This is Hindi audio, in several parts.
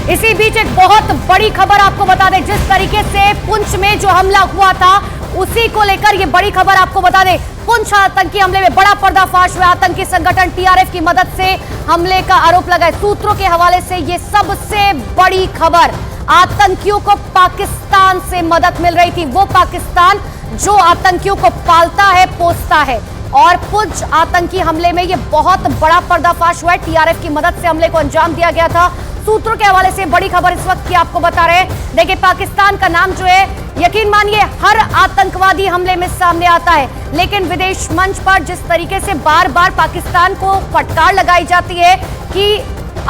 इसी बीच एक बहुत बड़ी खबर आपको बता दें, जिस तरीके से पुंछ में जो हमला हुआ था उसी को लेकर ये बड़ी खबर आपको बता दें। पुंछ आतंकी हमले में बड़ा पर्दाफाश हुआ। आतंकी संगठन टीआरएफ की मदद से हमले का आरोप लगा है। सूत्रों के हवाले से ये सबसे बड़ी खबर, आतंकियों को पाकिस्तान से मदद मिल रही थी। वो पाकिस्तान जो आतंकियों को पालता है, पोसता है। और पुंछ आतंकी हमले में ये बहुत बड़ा पर्दाफाश हुआ है। टीआरएफ की मदद से हमले को अंजाम दिया गया था। सूत्रों के हवाले से बड़ी खबर इस वक्त की आपको बता रहे हैं। देखिए, पाकिस्तान का नाम जो है, यकीन मानिए, हर आतंकवादी हमले में सामने आता है, लेकिन विदेश मंच पर जिस तरीके से बार बार पाकिस्तान को फटकार लगाई जाती है कि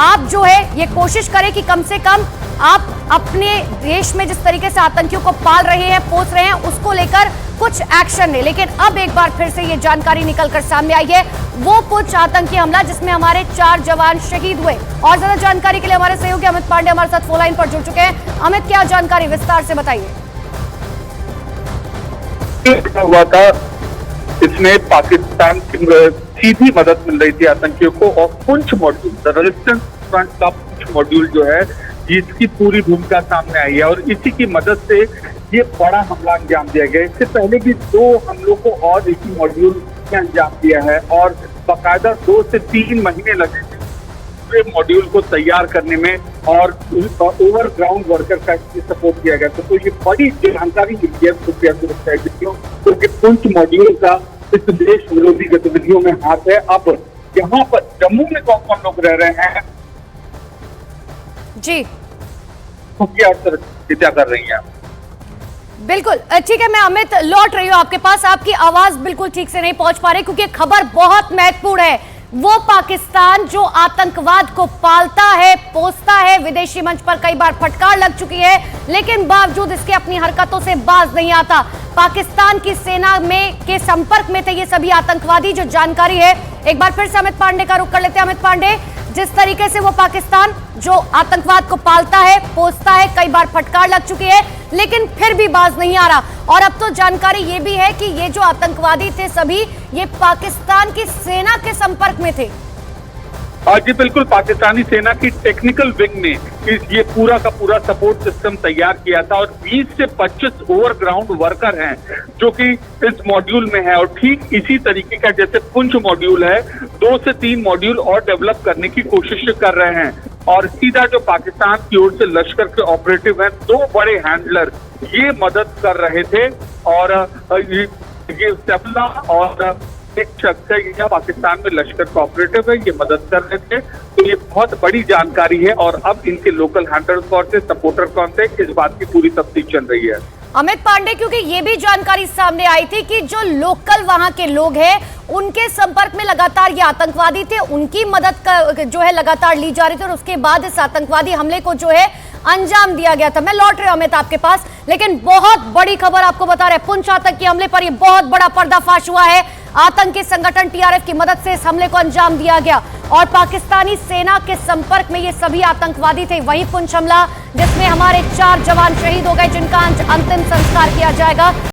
आप जो है ये कोशिश करें कि कम से कम आप अपने देश में जिस तरीके से आतंकियों को पाल रहे हैं, पोस रहे हैं, उसको लेकर कुछ एक्शन ले। लेकिन अब एक बार फिर से ये जानकारी निकलकर सामने आई है, वो पुंछ आतंकी हमला जिसमें हमारे 4 जवान शहीद हुए। और ज्यादा जानकारी के लिए हमारे सहयोगी अमित पांडे हमारे साथ फोन लाइन पर जुड़ चुके हैं। अमित, क्या जानकारी, विस्तार से बताइए। हुआ था, इसमें पाकिस्तान की सीधी मदद मिल रही थी आतंकियों को, और Poonch module, the resistance front का पुंछ मॉड्यूल जो है, इसकी पूरी भूमिका सामने आई है और इसी की मदद से ये बड़ा हमला अंजाम दिया गया। इससे पहले भी 2 हमलों को और इसी मॉड्यूल ने अंजाम दिया है और बाकायदा 2 से 3 महीने लगे थे मॉड्यूल को तैयार करने में और ओवरग्राउंड वर्कर का सपोर्ट किया गया। तो ये बड़ी जानकारी मिली है क्योंकि पुंछ मॉड्यूल का इस देश विरोधी गतिविधियों में हाथ है। अब यहाँ पर जम्मू में कौन कौन लोग रह रहे हैं जी, क्या कर रही हैं? बिल्कुल ठीक है, मैं अमित लौट रही हूँ आपके पास। आपकी आवाज बिल्कुल ठीक से नहीं पहुंच पा रही क्योंकि खबर बहुत महत्वपूर्ण है। वो पाकिस्तान जो आतंकवाद को पालता है, पोसता है, विदेशी मंच पर कई बार फटकार लग चुकी है, लेकिन बावजूद इसके अपनी हरकतों से बाज नहीं आता। पाकिस्तान की सेना में के संपर्क में थे ये सभी आतंकवादी, जो जानकारी है। एक बार फिर से अमित पांडे का रुख कर लेते हैं। अमित पांडे, जिस तरीके से वो पाकिस्तान जो आतंकवाद को पालता है, पोसता है, कई बार फटकार लग चुकी है, लेकिन फिर भी बाज नहीं आ रहा। और अब तो जानकारी ये भी है कि ये जो आतंकवादी थे सभी, ये पाकिस्तान की सेना के संपर्क में थे। जी बिल्कुल, पाकिस्तानी सेना की टेक्निकल विंग ने ये पूरा का पूरा सपोर्ट सिस्टम तैयार किया था और 20 से 25 ओवरग्राउंड वर्कर हैं जो कि इस मॉड्यूल में है। और ठीक इसी तरीके का जैसे पुंछ मॉड्यूल है, 2 से 3 मॉड्यूल और डेवलप करने की कोशिश कर रहे हैं। और सीधा जो पाकिस्तान की ओर से लश्कर के ऑपरेटिव हैं, 2 बड़े हैंडलर ये मदद कर रहे थे। और ये सैफुल्लाह और एक शख्स है, यह पाकिस्तान में लश्कर का ऑपरेटिव है, ये मदद कर रहे थे। तो ये बहुत बड़ी जानकारी है और अब इनके लोकल हैंडलर कौन थे, सपोर्टर कौन थे, इस बात की पूरी तफ्तीश चल रही है। अमित पांडे, क्योंकि ये भी जानकारी सामने आई थी कि जो लोकल वहां के लोग हैं, उनके संपर्क में लगातार ये आतंकवादी थे, उनकी मदद का जो है लगातार ली जा रही थी और उसके बाद इस आतंकवादी हमले को जो है अंजाम दिया गया था। मैं लौट रही हूं अमित आपके पास, लेकिन बहुत बड़ी खबर आपको बता रहे हैं। पुंछ आतंकी हमले पर यह बहुत बड़ा पर्दाफाश हुआ है। आतंकी संगठन टीआरएफ की मदद से इस हमले को अंजाम दिया गया और पाकिस्तानी सेना के संपर्क में ये सभी आतंकवादी थे। वही पुंछ हमला जिसमें हमारे 4 जवान शहीद हो गए, जिनका अंतिम संस्कार किया जाएगा।